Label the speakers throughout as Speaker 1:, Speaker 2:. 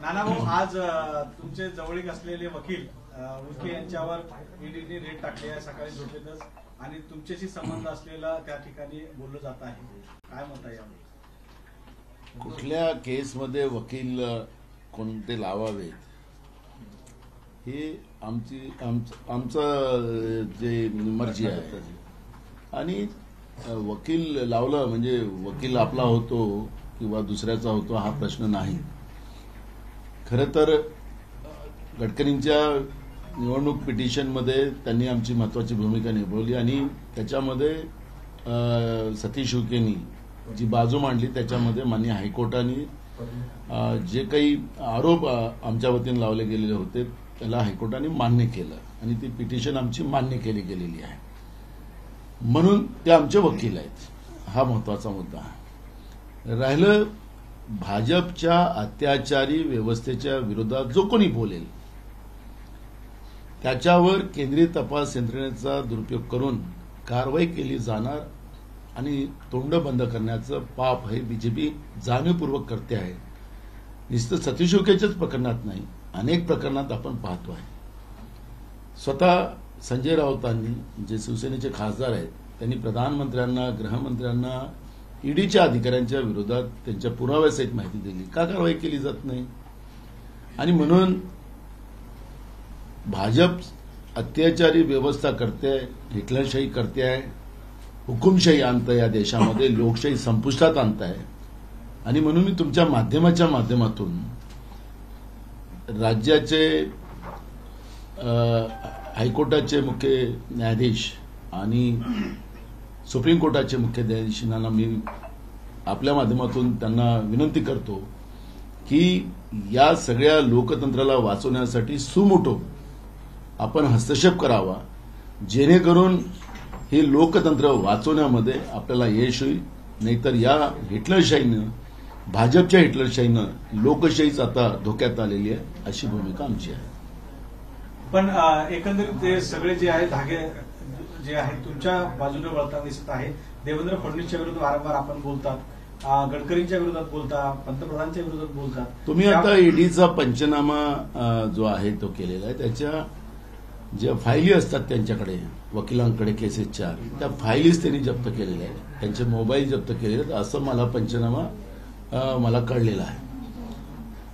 Speaker 1: नानाभाऊ, आज तुमचे जवळीक असलेले वकील उके यांच्यावर ईडीने रेड टाकली आहे सकाळी झोपेतच, आणि तुमच्याशी संबंध असलेला त्या ठिकाणी बोललं जात आहे. काय मत आहे यावर?
Speaker 2: कुठल्या केसमध्ये वकील कोणते लावावेत हे आमचं जे मर्जी आहे. आणि वकील लावलं म्हणजे वकील आपला होतो किंवा दुसऱ्याचा होतो हा प्रश्न नाही. खरं तर गडकरींच्या निवडणूक पिटिशनमध्ये त्यांनी आमची महत्वाची भूमिका निभावली आणि त्याच्यामध्ये सतीश उकेंनी जी बाजू मांडली त्याच्यामध्ये माननीय हायकोर्टाने जे काही आरोप आमच्या वतीने लावले गेलेले होते त्याला हायकोर्टाने मान्य केलं आणि ती पिटिशन आमची मान्य केली गेलेली आहे. म्हणून ते आमचे वकील आहेत. हा महत्वाचा मुद्दा आहे. राहिलं भाजपच्या अत्याचारी व्यवस्थेच्या विरोधात जो कोणी बोलेल त्याच्यावर केंद्रीय तपास यंत्रणेचा दुरुपयोग करून कारवाई केली जाणार आणि तोंड बंद करण्याचं पाप हे बीजेपी जाणीवपूर्वक करते आहे. नुसतं सतीश उकेच्याच प्रकरणात नाही, अनेक प्रकरणात आपण पाहतो आहे. स्वतः संजय राऊतांनी जे शिवसेनेचे खासदार आहेत त्यांनी प्रधानमंत्र्यांना, गृहमंत्र्यांना ईडीच्या अधिकाऱ्यांच्या विरोधात त्यांच्या पुराव्यासहित माहिती दिली. का कारवाई केली जात नाही? आणि म्हणून भाजप अत्याचारी व्यवस्था करते, हिटलरशाही करते आहे, हुकुमशाही आणतं या देशामध्ये, लोकशाही संपुष्टात आणत आहे. आणि म्हणून मी तुमच्या माध्यमातून राज्याचे हायकोर्टाचे मुख्य न्यायाधीश आणि सुप्रीम कोर्टाचे मुख्य न्यायाधीशांना मी आपल्या माध्यमातून त्यांना विनंती करतो की या सगळ्या लोकतंत्राला वाचवण्यासाठी सुमोटो आपण हस्तक्षेप करावा, जेणेकरून हे लोकतंत्र वाचवण्यामध्ये आपल्याला यश होईल. नाहीतर या हिटलरशाहीनं, भाजपच्या हिटलरशाहीनं लोकशाहीच आता धोक्यात आलेली आहे, अशी भूमिका आमची आहे.
Speaker 1: पण एकंदरीत ते सगळे जे आहे धागे जे आहेत तुमच्या बाजूने वळताना दिसत आहे. देवेंद्र फडणवीसच्या विरोधात वारंवार आपण बोलतात, गडकरींच्या विरोधात बोलता, पंतप्रधानांच्या विरोधात बोलतात.
Speaker 2: तुम्ही आता ईडीचा पंचनामा जो आहे तो केलेला आहे. त्याच्या ज्या फायली असतात त्यांच्याकडे, वकिलांकडे केसेसच्या, त्या फायलीच त्यांनी जप्त केलेल्या आहेत, त्यांचे मोबाईल जप्त केलेले आहेत, असं मला पंचनामा मला कळलेला आहे.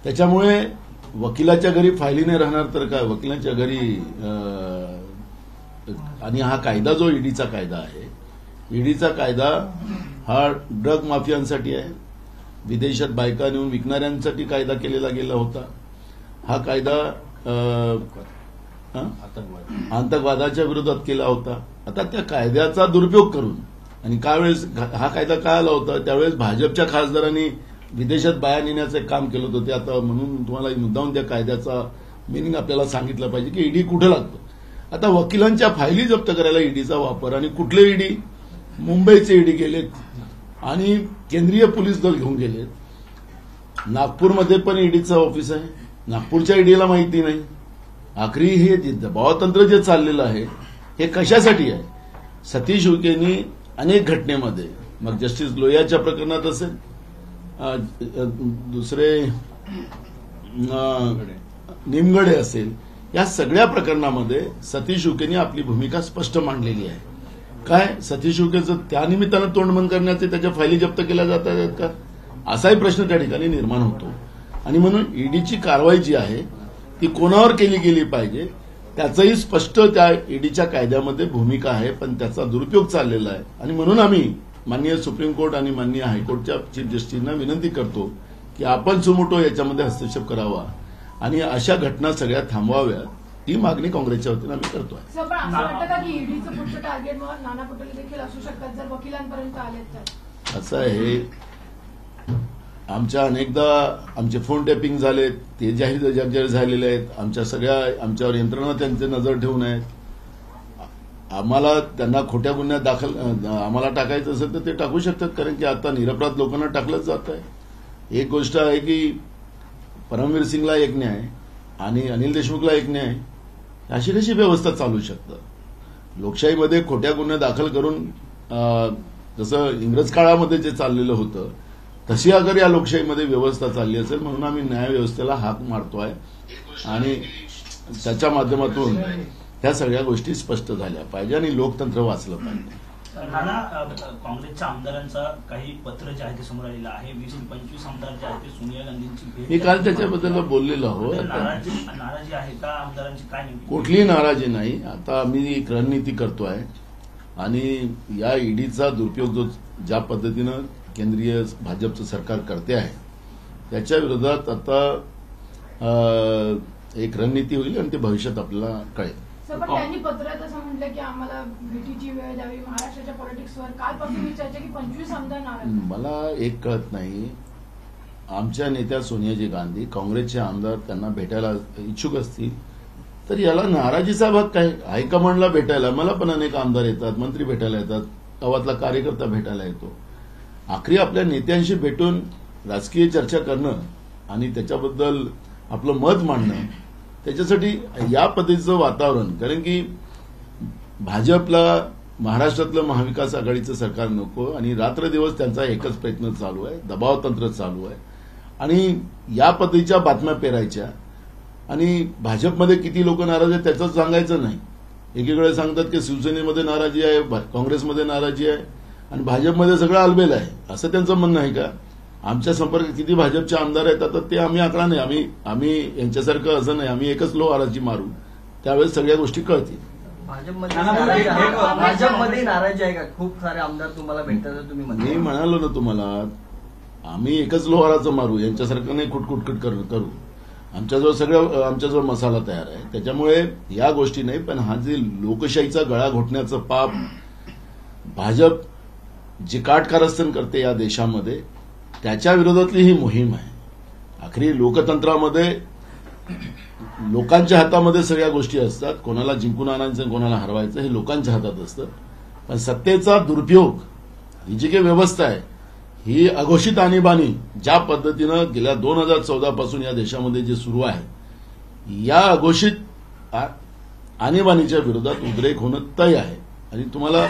Speaker 2: त्याच्यामुळे वकिलाच्या घरी फायली नाही राहणार तर काय, वकिलांच्या घरी. आणि हा कायदा जो ईडीचा कायदा आहे, ईडीचा कायदा हा ड्रग माफियांसाठी आहे, विदेशात बायका नेऊन विकणाऱ्यांसाठी कायदा केलेला गेला होता. हा कायदा आतंकवादाच्या विरोधात केला होता. आता त्या कायद्याचा दुरुपयोग करून, आणि त्यावेळेस हा कायदा काय आला होता, त्यावेळेस भाजपच्या खासदारांनी विदेशात बाया नेण्याचं काम केलं होतं. ते आता म्हणून तुम्हाला मुद्दाहून त्या कायद्याचा मिनिंग आपल्याला सांगितलं पाहिजे की ईडी कुठं लागतं. आता वकिलांच्या फायली जप्त करायला ईडीचा वापर, आणि कुठले ईडी? मुंबईचे ईडी गेलेत आणि केंद्रीय पोलीस दल घेऊन गेलेत. नागपूरमध्ये पण ईडीचं ऑफिस आहे, नागपूरच्या ईडीला माहिती नाही. आखरी हे दबावतंत्र जे चाललेलं आहे हे कशासाठी आहे? सतीश उकेंनी अनेक घटनेमध्ये, मग जस्टिस लोहियाच्या प्रकरणात असेल, दुसरे निमगडे असेल, या सगळ्या प्रकरणामध्ये सतीश उकेंनी आपली भूमिका स्पष्ट मांडलेली आहे. काय सतीश उकेचं त्या निमित्तानं तोंड बंद करण्याचे त्याच्या फायली जप्त केल्या जात आहेत का, असाही प्रश्न त्या ठिकाणी निर्माण होतो. आणि म्हणून ईडीची कारवाई जी आहे ती कोणावर केली गेली पाहिजे त्याचंही स्पष्ट त्या ईडीच्या कायद्यामध्ये भूमिका आहे, पण त्याचा दुरुपयोग चाललेला आहे. आणि म्हणून आम्ही माननीय सुप्रीम कोर्ट आणि माननीय हायकोर्टच्या चीफ जस्टिसना विनंती करतो की आपण सुमोटो याच्यामध्ये हस्तक्षेप करावा आणि अशा घटना सगळ्या थांबवाव्या, ही मागणी काँग्रेसच्या वतीनं आम्ही करतोय.
Speaker 3: असं वाटतं का की ईडीचं पुढचं टार्गेट नाना पटोले देखील असू शकतात जर वकिलांपर्यंत आलेत तर?
Speaker 2: असं आहे, आमच्या अनेकदा आमचे फोन टॅपिंग झालेत, ते जाहीर झालेले आहेत. आमच्यावर यंत्रणा त्यांचे नजर ठेवून आहेत. आम्हाला त्यांना खोट्या गुन्ह्यात आम्हाला टाकायचं असेल तर ते टाकू शकतात, कारण की आता निरपराध लोकांना टाकलंच जात आहे. एक गोष्ट आहे की परमवीर सिंगला एक न्याय आणि अनिल देशमुखला एक न्याय, अशी कशी व्यवस्था चालू शकतं? लोकशाहीमध्ये खोट्या गुन्हे दाखल करून जसं इंग्रज काळामध्ये जे चाललेलं होतं तशी अगर या लोकशाहीमध्ये व्यवस्था चालली असेल म्हणून आम्ही न्यायव्यवस्थेला हाक मारतोय आणि त्याच्या माध्यमातून ह्या सगळ्या गोष्टी स्पष्ट झाल्या पाहिजे आणि लोकतंत्र वाचलं पाहिजे.
Speaker 4: नाना, काँग्रेसच्या आमदारांचा काही पत्र जे आहे ते समोर आलेलं आहे. 20 ते 25 आमदार जे आहेत ते सोनिया गांधींची भेट.
Speaker 2: मी काल त्याच्याबद्दल बोललेलो आहोत.
Speaker 4: नाराजी आहे का आमदारांची, काय नेमकी?
Speaker 2: कुठलीही नाराजी नाही. आता आम्ही एक रणनीती करतोय आणि या ईडीचा दुरुपयोग जो ज्या पद्धतीनं केंद्रीय भाजपचं सरकार करते आहे त्याच्या विरोधात आता एक रणनीती होईल आणि ते भविष्यात आपल्याला कळेल.
Speaker 3: पण त्यांनी पत्रात असं म्हटलं की आम्हाला भेटीची वेळ द्यावी. महाराष्ट्राच्या पॉलिटिक्सवर कालपासून ही चर्चा की 25 आमदार नाराज.
Speaker 2: मला एक कळत नाही, आमच्या नेत्या सोनियाजी गांधी काँग्रेसचे आमदार त्यांना भेटायला इच्छुक असतील तर याला नाराजीचा भाग काय? हायकमांडला भेटायला मला पण अनेक आमदार येतात, मंत्री भेटायला येतात, गावातला कार्यकर्ता भेटायला येतो. आखरी आपल्या नेत्यांशी भेटून राजकीय चर्चा करणं आणि त्याच्याबद्दल आपलं मत मांडणं, त्याच्यासाठी या पद्धतीचं वातावरण, कारण की भाजपला महाराष्ट्रातलं महाविकास आघाडीचं सरकार नको आणि रात्रदिवस त्यांचा एकच प्रयत्न चालू आहे, दबाव तंत्र चालू आहे आणि या पद्धतीच्या बातम्या पेरायच्या आणि भाजपमध्ये किती लोक नाराज आहेत त्याचं सांगायचं नाही. एकीकडे सांगतात की शिवसेनेमध्ये नाराजी आहे, काँग्रेसमध्ये नाराजी आहे आणि भाजपमध्ये सगळं अलबेल आहे, असं त्यांचं म्हणणं आहे का? आमच्या संपर्कात किती भाजपचे आमदार आहेत आता ते आम्ही आकडा नाही. आम्ही यांच्यासारखं असं नाही, आम्ही एकच लोहाराची मारू, त्यावेळेस सगळ्या गोष्टी कळतील.
Speaker 5: भाजपमध्ये नाराजी आहे का? खूप सारे आमदार तुम्हाला भेटतात तुम्ही
Speaker 2: मी म्हणालो ना तुम्हाला, आम्ही एकच लोहाराचं मारू, यांच्यासारखं नाही खुटखुटखुट करू. आमच्याजवळ मसाला तयार आहे. त्याच्यामुळे या गोष्टी नाही, पण हा जे लोकशाहीचा गळा घोटण्याचं पाप भाजप जे काटकारस्थान करते या देशामध्ये त्याच्या विरोधातली ही मोहीम आहे. आखरी लोकतंत्रामध्ये लोकांच्या हातामध्ये सगळ्या गोष्टी असतात. कोणाला जिंकून आणायचं, कोणाला हरवायचं हे लोकांच्या हातात असतं. पण सत्तेचा दुरुपयोग ही जी काही व्यवस्था आहे ही अघोषित आणीबाणी ज्या पद्धतीनं गेल्या 2014 पासून या देशामध्ये जे सुरू आहे, या अघोषित आणीबाणीच्या विरोधात उद्रेक होणं तय आहे आणि तुम्हाला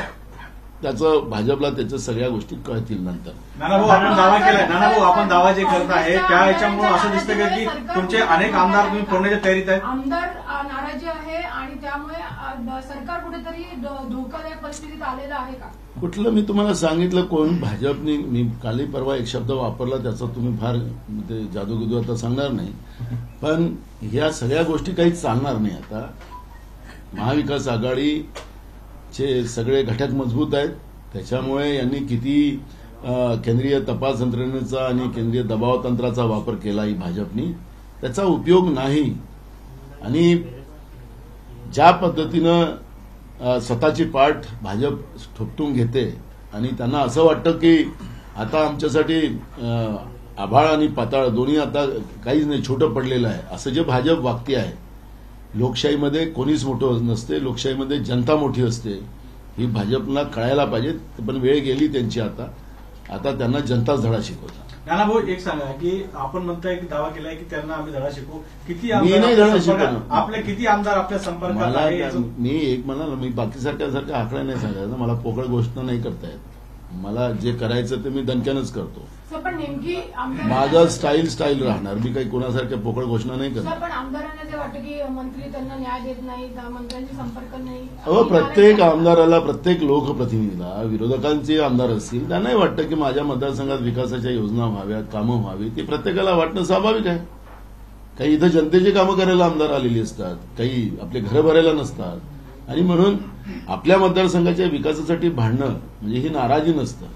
Speaker 2: त्याचं भाजपला त्याच्या सगळ्या गोष्टी कळतील नंतर.
Speaker 1: नानाभाऊ, आपण दावा केलाय, नानाभाऊ आपण दावा जे करत आहे त्या याच्यामुळे असं दिसतं का की तुमचे अनेक आमदार तुम्ही फोडण्याच्या तयारीत आहेत?
Speaker 3: आमदार नाराजी आहे आणि त्यामुळे सरकार कुठेतरी धोकादायक परिस्थितीत आलेलं आहे का?
Speaker 2: कुठलं मी तुम्हाला सांगितलं कोण भाजपने, मी काली परवा एक शब्द वापरला त्याचा तुम्ही फार जादूगिदू आता सांगणार नाही, पण ह्या सगळ्या गोष्टी काही चालणार नाही. आता महाविकास आघाडीचे सगळे घटक मजबूत आहेत, त्याच्यामुळे यांनी किती केंद्रीय तपास यंत्रणेचा आणि केंद्रीय दबाव तंत्राचा वापर केलाही भाजपनी, त्याचा उपयोग नाही. आणि ज्या पद्धतीनं स्वतःची पाठ भाजप ठोपटून घेते आणि त्यांना असं वाटतं की आता आमच्यासाठी आभाळ आणि पाताळ दोन्ही आता काहीच नाही, छोटं पडलेलं आहे, असं जे भाजप वागते आहे. लोकशाहीमध्ये कोणीच मोठं नसते, लोकशाहीमध्ये जनता मोठी असते, ही भाजपला कळायला पाहिजे. पण वेळ गेली त्यांची, आता त्यांना जनताच धडा शिकवतात.
Speaker 1: नानाभाऊ, एक सांगा की आपण म्हणताय की दावा केलाय की त्यांना आम्ही धडा शिकू, किती
Speaker 2: मी नाही धडा शिकवणार.
Speaker 1: आपले किती आमदार आपल्या संपर्कात आहे?
Speaker 2: मी एक म्हणाल, मी बाकी सारख्या आकडा नाही सांगायचा, मला पोकळ घोषणा नाही करता येत. मला जे करायचं ते मी दणक्यानंच करतो.
Speaker 3: पण नेमकी
Speaker 2: माझं स्टाईल राहणार, मी काही कोणासारख्या पोकळ घोषणा नाही करत.
Speaker 3: पण आमदारांना जे वाटतं की मंत्री त्यांना न्याय देत नाही, मंत्र्यांशी संपर्क नाही.
Speaker 2: प्रत्येक आमदाराला, प्रत्येक लोकप्रतिनिधीला, विरोधकांचे आमदार असतील त्यांनाही वाटतं की माझ्या मतदारसंघात विकासाच्या योजना व्हाव्यात, कामं व्हावी, ते प्रत्येकाला वाटणं स्वाभाविक आहे. काही इथं जनतेची कामं करायला आमदार आलेली असतात, काही आपले घरं भरायला नसतात आणि म्हणून आपल्या मतदारसंघाच्या विकासासाठी भांडणं म्हणजे ही नाराजी नसतं.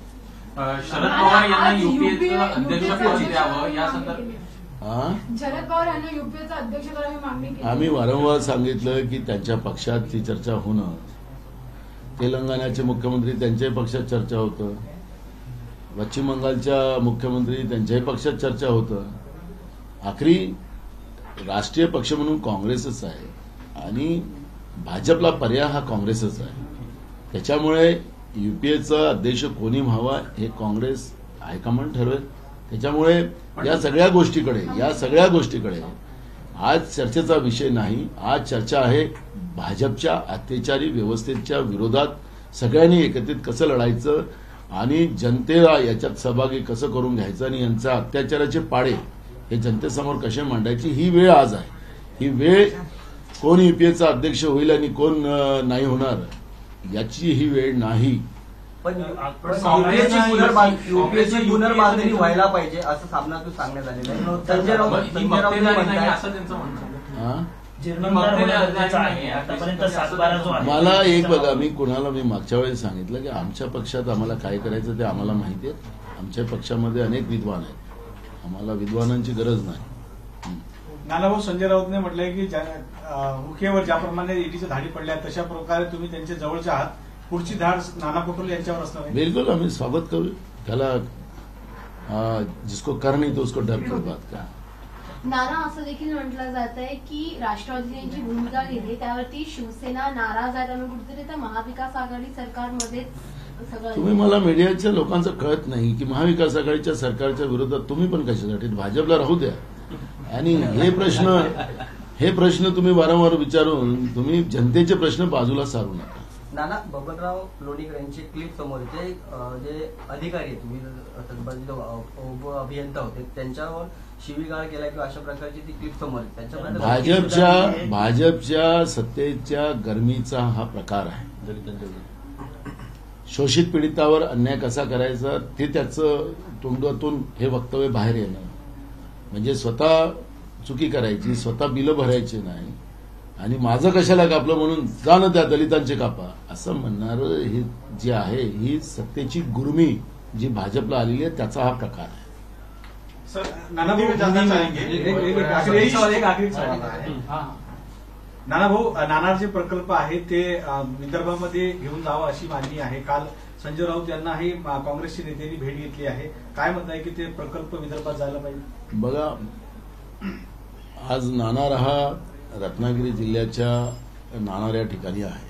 Speaker 6: शरद पवार यांना युपीएचं अध्यक्षपद द्यावं या संदर्भात
Speaker 3: शरद पवार यांना युपीएचं अध्यक्ष करावी मागणी केली.
Speaker 2: आम्ही वारंवार सांगितलं की त्यांच्या पक्षात ती चर्चा होणं, तेलंगणाचे मुख्यमंत्री त्यांच्याही पक्षात चर्चा होतं, पश्चिम बंगालच्या मुख्यमंत्री त्यांच्याही पक्षात चर्चा होतं. आखरी राष्ट्रीय पक्ष म्हणून काँग्रेसच आहे आणि भाजपला पर्याय हा काँग्रेसच आहे. त्याच्यामुळे युपीएचा अध्यक्ष कोणी व्हावा हे काँग्रेस हायकमांड ठरवेल. त्याच्यामुळे या सगळ्या गोष्टीकडे आज चर्चेचा विषय नाही. आज चर्चा आहे भाजपच्या अत्याचारी व्यवस्थेच्या विरोधात सगळ्यांनी एकत्रित कसं लढायचं आणि जनतेला याच्यात सहभागी कसं करून घ्यायचं आणि यांच्या अत्याचाराचे पाडे हे जनतेसमोर कसे मांडायची ही वेळ आज आहे. ही वेळ कोण यूपीएचा अध्यक्ष होईल आणि कोण नाही होणार याची ही वेळ नाही.
Speaker 5: पण युपीएची पुनर्बांधणी व्हायला पाहिजे असं सामनातून सांगण्यात आलेलं आहे. संजय राऊत म्हणताय
Speaker 6: असं त्यांचं म्हणणं आहे.
Speaker 4: जीर्णोद्धार होणं गरजेचं आहे. आतापर्यंत 7-12 जो आहे
Speaker 2: मला एक बघा, मी मागच्या वेळेस सांगितलं की आमच्या पक्षात आम्हाला काय करायचं ते आम्हाला माहिती आहे. आमच्या पक्षामध्ये अनेक विद्वान आहेत, आम्हाला विद्वानांची गरज नाही.
Speaker 1: नानाभाऊ, संजय राऊतने म्हटलंय की मुखेवर ज्याप्रमाणे ईडीच्या धाडी पडल्या तशा प्रकारे तुम्ही त्यांच्या जवळचे आहात, पुढची धाड नाना पटोले यांच्यावर असणार आहे.
Speaker 2: बिलकुल आम्ही स्वागत करू त्याला. जिसको कर नहीं तो उसको डर की बात का.
Speaker 7: नाना असं देखील म्हटलं जात आहे की राष्ट्रवादीने जी भूमिका घेतली त्यावरती शिवसेना नाराज आहे आणि कुठेतरी तर महाविकास आघाडी सरकारमध्ये सगळं.
Speaker 2: तुम्ही मला मीडियाच्या लोकांचं कळत नाही की महाविकास आघाडीच्या सरकारच्या विरोधात तुम्ही पण कशासाठी, भाजपला राहू द्या. आणि हे प्रश्न तुम्ही वारंवार विचारून तुम्ही जनतेचे प्रश्न बाजूला सारू नका.
Speaker 5: नाना, बबनराव लोणीकर यांची क्लिप समोर येते. जे अधिकारी आहेत, तुम्ही उप अभियंता होते त्यांच्यावर शिवीगाळ केला किंवा अशा प्रकारची ती क्लिप समोर येते.
Speaker 2: भाजपच्या सत्तेच्या गरमीचा हा प्रकार आहे. शोषित पीडितावर अन्याय कसा करायचा ते त्याचं तोंडातून हे वक्तव्य बाहेर येणं म्हणजे स्वतः चुकी करायची, स्वतः बिलं भरायची नाही आणि माझं कशाला कापलं म्हणून जा ना त्या दलितांचे कापा असं म्हणणारं हे जे आहे ही सत्तेची गुरमी जी भाजपला आलेली आहे त्याचा हा प्रकार आहे.
Speaker 1: सर, नानाभाऊ जानना चाहेंगे. नानाभाऊ, नाणार जे प्रकल्प आहे ते विदर्भामध्ये घेऊन जावं अशी मागणी आहे. काल संजय राऊत यांनाही काँग्रेसच्या नेत्यांनी भेट घेतली आहे. काय म्हणताय की ते प्रकल्प विदर्भात जायला पाहिजे?
Speaker 2: बघा, आज नाणार हा रत्नागिरी जिल्ह्याच्या नाणार या ठिकाणी आहे.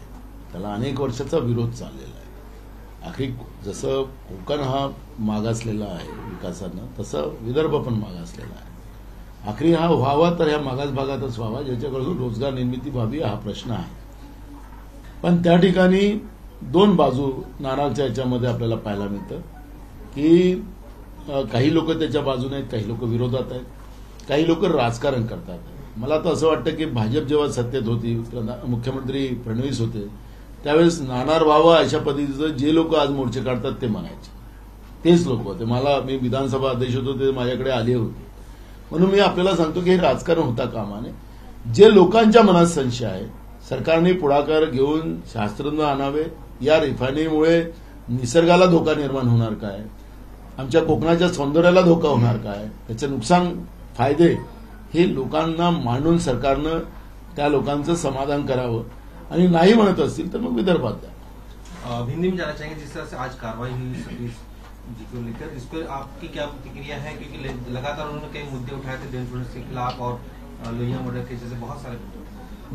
Speaker 2: त्याला अनेक वर्षाचा विरोध चाललेला आहे. आखरी जसं कोकण हा मागासलेला आहे विकासानं तसं विदर्भ पण मागासलेला आहे. आखरी हा व्हावा तर ह्या मागास भागातच व्हावा ज्याच्याकडून रोजगार निर्मिती व्हावी हा प्रश्न आहे. पण त्या ठिकाणी दोन बाजू नाणारच्या याच्यामध्ये आपल्याला पाहायला मिळतं की काही लोक त्याच्या बाजूने आहेत, काही लोक विरोधात आहेत, काही लोक राजकारण करतात. मला तर असं वाटतं की भाजप जेव्हा सत्तेत होती, मुख्यमंत्री फडणवीस होते त्यावेळेस नाणार व्हावा अशा पद्धतीचं जे लोक आज मोर्चे काढतात ते म्हणायचे तेच लोक होते. मी विधानसभा अध्यक्ष होतो ते माझ्याकडे आले होते. म्हणून मी आपल्याला सांगतो की हे राजकारण होता कामा नये. जे लोकांच्या मनात संशय आहे, सरकारने पुढाकार घेऊन शास्त्रज्ञ आणावे. या रिफायनरीमुळे निसर्गाला धोका निर्माण होणार काय, आमच्या कोकणाच्या सौंदर्याला धोका होणार काय, त्याचे नुकसान फायदे हे लोकांना मांडून सरकारनं त्या लोकांचं समाधान करावं आणि नाही म्हणत असतील तर मग विदर्भात द्या.
Speaker 8: हिंदी में जाना चाहेंगे जिस तरह से आज कार्रवाई हुई सतीश जी को लेकर, इस पर आपकी क्या प्रतिक्रिया है? क्योंकि लगातार उन्होंने कई मुद्दे उठाए थे देवेंद्र फडणवीस के खिलाफ और लोहिया मर्डर के जैसे बहुत सारे.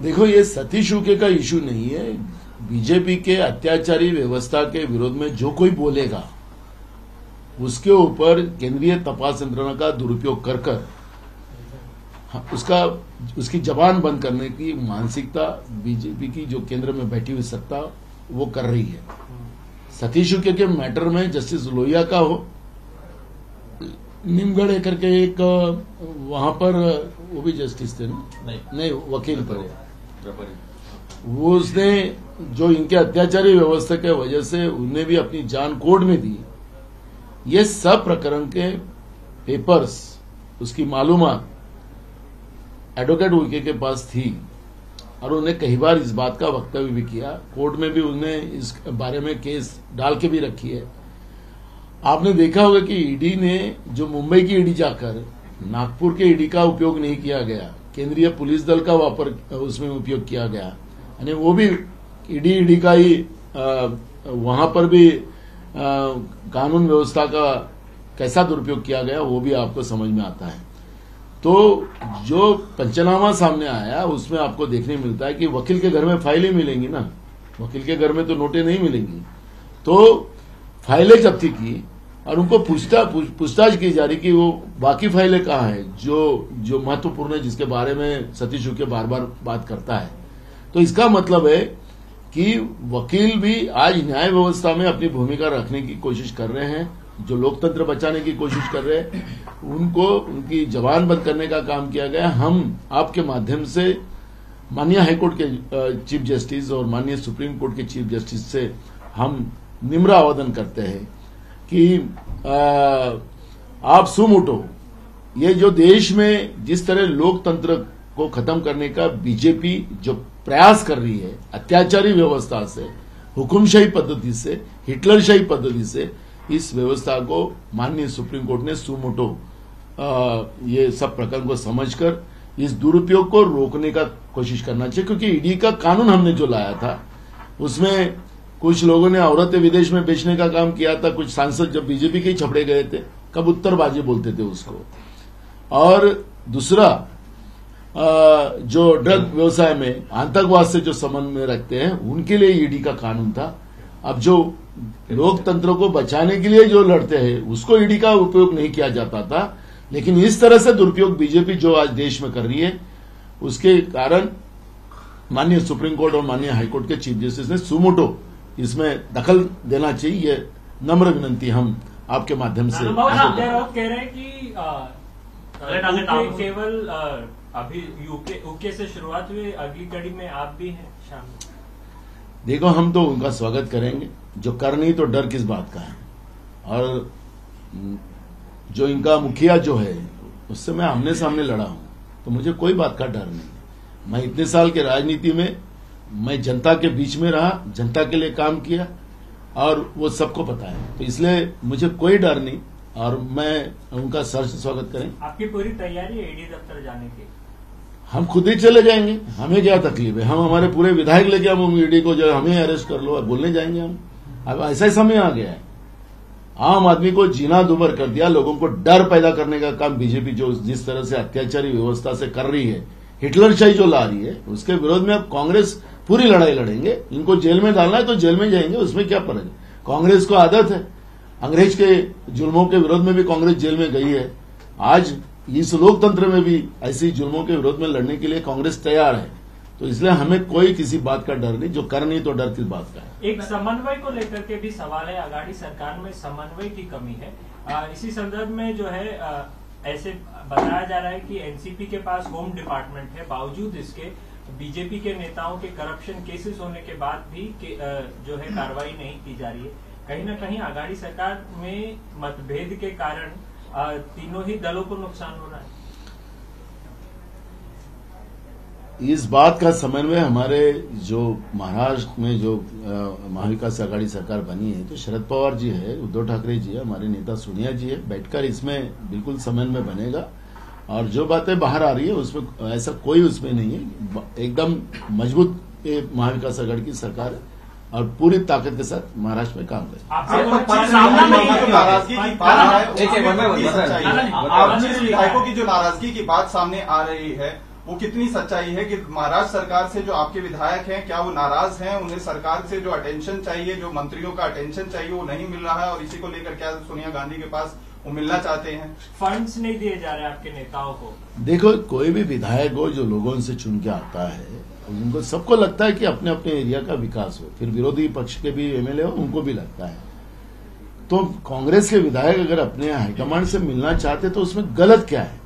Speaker 2: देखो, ये सतीश उके का इशू नहीं है. बीजेपी के अत्याचारी व्यवस्था के विरोध में जो कोई बोलेगा उसके ऊपर केंद्रीय तपास यंत्रणा का दुरुपयोग कर उसकी जबान बंद करने की मानसिकता बीजेपी की जो केंद्र में बैठी हुई सत्ता वो कर रही है. सतीश उके के मैटर में जस्टिस लोहिया का हो, निमगढ़ करके एक वहां पर वो भी जस्टिस थे ना, नहीं वकील पर वो उसने जो इनके अत्याचारी व्यवस्था के वजह से उन्हें भी अपनी जान कोर्ट में दी. ये सब प्रकरण के पेपर्स, उसकी मालूमात एडवोकेट उके के पास थी और उन्हें कई बार इस बात का वक्तव्य भी किया. कोर्ट में भी उन्हें इस बारे में केस डाल के भी रखी है. आपने देखा होगा कि ईडी ने जो मुंबई की ईडी जाकर नागपुर के ईडी का उपयोग नहीं किया गया, केंद्रीय पुलिस दल का उसमें उपयोग किया गया और वो भी ईडी का ही वहां पर भी कानून व्यवस्था का कैसा दुरुपयोग किया गया वो भी आपको समझ में आता है. तो जो पंचनामा सामने आया उसमें आपको देखने मिलता है कि वकील के घर में फाइलें मिलेंगी ना, वकील के घर में तो नोटें नहीं मिलेंगी. तो फाइलें जब्ती की और उनको पूछताछ की जा रही कि वो बाकी फाइलें कहाँ हैं जो महत्वपूर्ण है, जिसके बारे में सतीश उके बार बार बात करता है. तो इसका मतलब है कि वकील भी आज न्याय व्यवस्था में अपनी भूमिका रखने की कोशिश कर रहे हैं, जो लोकतंत्र बचाने की कोशिश कर रहे हैं, उनको उनकी जबान बंद करने का काम किया गया। हम आपके माध्यम से माननीय हाईकोर्ट के चीफ जस्टिस और माननीय सुप्रीम कोर्ट के चीफ जस्टिस से हम निम्र आवेदन करते हैं कि आप सुमोटो, ये जो देश में जिस तरह लोकतंत्र को खत्म करने का बीजेपी जो प्रयास कर रही है, अत्याचारी व्यवस्था से, हुकुमशाही पद्धति से, हिटलरशाही पद्धति से, इस व्यवस्था को माननीय सुप्रीम कोर्ट ने सुमोटो ये सब प्रकरण को समझकर इस दुरुपयोग को रोकने का कोशिश करना चाहिए। क्योंकि ईडी का कानून हमने जो लाया था उसमें कुछ लोगों ने औरतें विदेश में बेचने का काम किया था, कुछ सांसद जब बीजेपी के ही छपड़े गए थे, कबूतरबाजी बोलते थे उसको। और दूसरा जो ड्रग व्यवसाय में आतंकवाद से जो संबंध में रखते हैं उनके लिए ईडी का कानून था। अब जो लोकतंत्र को बचाने के लिए जो लड़ते हैं उसको ईडी का उपयोग नहीं किया जाता था, लेकिन इस तरह से दुरुपयोग बीजेपी जो आज देश में कर रही है उसके कारण माननीय सुप्रीम कोर्ट और माननीय हाईकोर्ट के चीफ जस्टिस ने सुमोटो इसमें दखल देना चाहिए। ये नम्र विनंती हम आपके माध्यम से
Speaker 9: कह रहे हैं कि केवल अभी यूके से शुरुआत हुई, अगली कड़ी में आप भी हैं शामिल।
Speaker 2: देखो, हम तो उनका स्वागत करेंगे, जो कर नहीं तो डर किस बात का है। और जो इनका मुखिया जो है उससे मैं आमने सामने लड़ा हूं, तो मुझे कोई बात का डर नहीं है। मैं इतने साल के राजनीति में मैं जनता के बीच में रहा, जनता के लिए काम किया और वो सबको पता है, तो इसलिए मुझे कोई डर नहीं और मैं उनका सर से स्वागत करें।
Speaker 9: आपकी पूरी तैयारी है ईडी दफ्तर जाने की?
Speaker 2: हम खुद ही चले जाएंगे, हमें क्या तकलीफ है। हम हमारे पूरे विधायक लेके हम ईडी को जो हमें अरेस्ट कर लो और बोलने जाएंगे हम। अब ऐसा ही समय आ गया है, आम आदमी को जीना दुभर कर दिया, लोगों को डर पैदा करने का काम बीजेपी जो जिस तरह से अत्याचारी व्यवस्था से कर रही है, हिटलरशाही जो ला रही है, उसके विरोध में अब कांग्रेस पूरी लड़ाई लड़ेंगे। इनको जेल में डालना है तो जेल में जाएंगे, उसमें क्या फर्क है। कांग्रेस को आदत है, अंग्रेज के जुल्मों के विरोध में भी कांग्रेस जेल में गई है। आज इस लोकतंत्र में भी ऐसी जुल्मों के विरोध में लड़ने के लिए कांग्रेस तैयार है। तो इसलिए हमें कोई किसी बात का डर नहीं, जो कर नहीं तो डर किस बात का है।
Speaker 9: एक समन्वय को लेकर के भी सवाल है, आघाड़ी सरकार में समन्वय की कमी है। इसी संदर्भ में जो है ऐसे बताया जा रहा है कि एनसीपी के पास होम डिपार्टमेंट है, बावजूद इसके बीजेपी के नेताओं के करप्शन केसेस होने के बाद भी जो है कार्रवाई नहीं की जा रही है। कहीं न कहीं आघाड़ी सरकार में मतभेद के कारण तीनों ही दलों को नुकसान हो रहा है।
Speaker 2: इस बात का समन्वय हमारे जो महाराष्ट्र में जो महाविकास आघाड़ी सरकार बनी है, तो शरद पवार जी है, उद्धव ठाकरे जी है, हमारे नेता सोनिया जी है, बैठकर इसमें बिल्कुल समन्वय बनेगा। और जो बातें बाहर आ रही है उसमें ऐसा कोई उसमें नहीं है, एकदम मजबूत महाविकास आघाड़ी की सरकार है और पूरी ताकत के साथ महाराष्ट्र में काम करें।
Speaker 10: विधायकों की जो नाराजगी की बात सामने आ रही है वो कितनी सच्चाई है कि महाराष्ट्र सरकार से जो आपके विधायक हैं, क्या वो नाराज हैं? उन्हें सरकार से जो अटेंशन चाहिए, जो मंत्रियों का अटेंशन चाहिए, वो नहीं मिल रहा है और इसी को लेकर क्या सोनिया गांधी के पास वो मिलना चाहते हैं?
Speaker 9: फंड्स नहीं दिए जा रहे आपके नेताओं को?
Speaker 2: देखो, कोई भी विधायक हो जो लोगों से चुन के आता है, उनको सबको लगता है कि अपने अपने एरिया का विकास हो। फिर विरोधी पक्ष के भी एमएलए हो, उनको भी लगता है। तो कांग्रेस के विधायक अगर अपने हाईकमांड से मिलना चाहते तो उसमें गलत क्या है?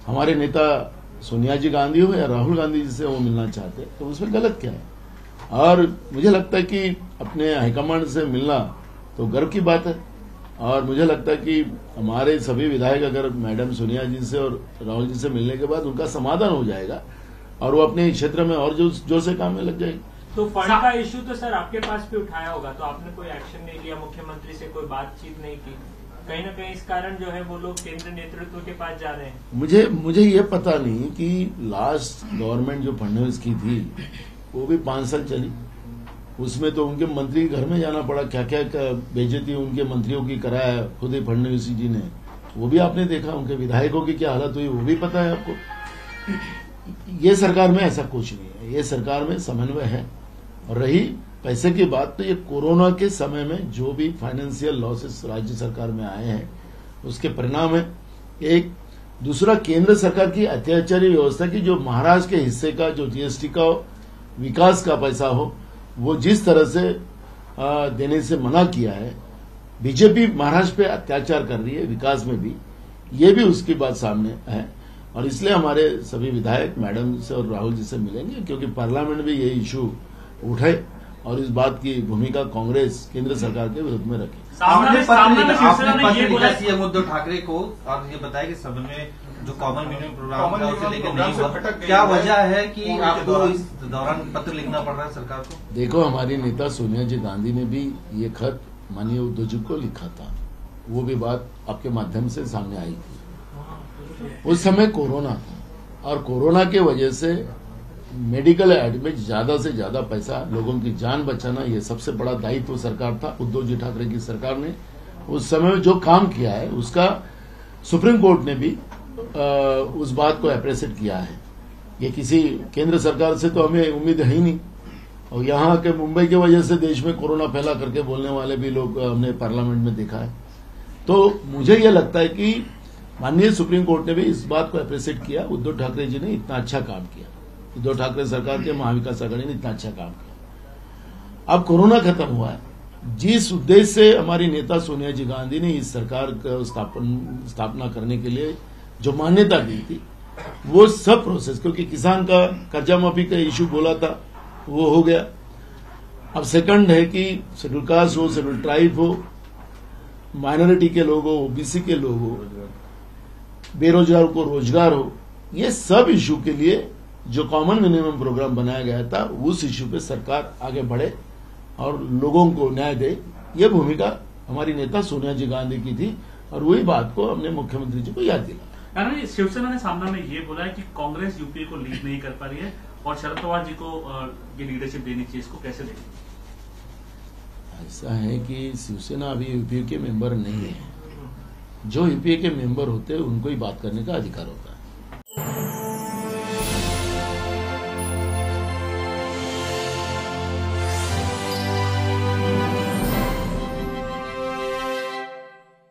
Speaker 2: हमारे नेता सोनिया जी गांधी हो या राहुल गांधी जी से वो मिलना चाहते तो उसमें गलत क्या है? और मुझे लगता है कि अपने हाईकमांड से मिलना तो गर्व की बात है। और मुझे लगता है कि हमारे सभी विधायक अगर मैडम सोनिया जी से और राहुल जी से मिलने के बाद उनका समाधान हो जाएगा और वो अपने क्षेत्र में और जोर से काम में लग जाएगी।
Speaker 9: तो फंड का इश्यू तो सर आपके पास भी उठाया होगा, तो आपने कोई एक्शन नहीं लिया, मुख्यमंत्री से कोई बातचीत नहीं की? कहीं न कहीं इस कारण जो है वो लोग केंद्र नेतृत्व के पास जा रहे हैं।
Speaker 2: मुझे ये पता नहीं कि लास्ट गवर्नमेंट जो फडणवीस की थी वो भी 5 साल चली, उसमें तो उनके मंत्री घर में जाना पड़ा, क्या क्या बेइज्जती उनके मंत्रियों की कराया खुद ही फडणवीस जी ने, वो भी आपने देखा। उनके विधायकों की क्या हालत हुई वो भी पता है आपको। ये सरकार में ऐसा कुछ नहीं है, ये सरकार में समन्वय है। और रही पैसे की बात, तो ये कोरोना के समय में जो भी फाइनेंशियल लॉसेस राज्य सरकार में आए हैं उसके परिणाम है। एक दूसरा, केंद्र सरकार की अत्याचारी व्यवस्था की जो महाराष्ट्र के हिस्से का जो जीएसटी का विकास का पैसा हो वो जिस तरह से देने से मना किया है, बीजेपी महाराष्ट्र पे अत्याचार कर रही है, विकास में भी, ये भी उसकी बात सामने है। और इसलिए हमारे सभी विधायक मैडम से और राहुल जी से मिलेंगे, क्योंकि पार्लियामेंट में ये इशू उठे और इस बात की भूमिका कांग्रेस केंद्र सरकार के विरुद्ध में रखे।
Speaker 8: आपने पत्र लिखा सीएम उद्धव ठाकरे को और ये बताया कि सदन में जो कॉमन मिनिमम प्रोग्राम था उसे लेकर नहीं हुआ, क्या वजह है कि आपको इस दौरान पत्र लिखना पड़ रहा है सरकार को?
Speaker 2: देखो, हमारी नेता सोनिया जी गांधी ने भी ये खत माननीय उद्धव जी को लिखा था, वो भी बात आपके माध्यम से सामने आई थी। उस समय कोरोना था और कोरोना के वजह से मेडिकल एड में ज्यादा से ज्यादा पैसा, लोगों की जान बचाना, ये सबसे बड़ा दायित्व सरकार था। उद्धव जी ठाकरे की सरकार ने उस समय में जो काम किया है उसका सुप्रीम कोर्ट ने भी उस बात को अप्रिशिएट किया है। ये किसी केंद्र सरकार से तो हमें उम्मीद है ही नहीं, और यहाँ के मुंबई की वजह से देश में कोरोना फैला करके बोलने वाले भी लोग हमने पार्लियामेंट में देखा है। तो मुझे यह लगता है कि माननीय सुप्रीम कोर्ट ने भी इस बात को अप्रिशिएट किया, उद्धव ठाकरे जी ने इतना अच्छा काम किया, उद्धव ठाकरे सरकार के महाविकास आघाड़ी ने इतना अच्छा काम किया। अब कोरोना खत्म हुआ है, जिस उद्देश्य से हमारी नेता सोनिया जी गांधी ने इस सरकार का स्थापना करने के लिए जो मान्यता दी थी, वो सब प्रोसेस, क्योंकि किसान का कर्जा माफी का इश्यू बोला था वो हो गया। अब सेकंड है कि शेड्यूल कास्ट हो, शेड्यूल ट्राइब हो, माइनॉरिटी के लोग हो, ओबीसी के लोग हो, बेरोजगार को रोजगार हो, ये सब इश्यू के लिए जो कॉमन मिनिमम प्रोग्राम बनाया गया था, उस इश्यू पे सरकार आगे बढ़े और लोगों को न्याय दे, ये भूमिका हमारी नेता सोनिया जी गांधी की थी और वही बात को हमने मुख्यमंत्री जी को याद दिला।
Speaker 11: शिवसेना ने सामना में ये बोला है कि कांग्रेस यूपीए को लीड नहीं कर पा रही है और शरद पवार जी को ये लीडरशिप देनी चाहिए, इसको कैसे देखें?
Speaker 2: ऐसा है कि शिवसेना अभी यूपीए के मेंबर नहीं है। जो यूपीए के मेंबर होते हैं उनको ही बात करने का अधिकार होता है।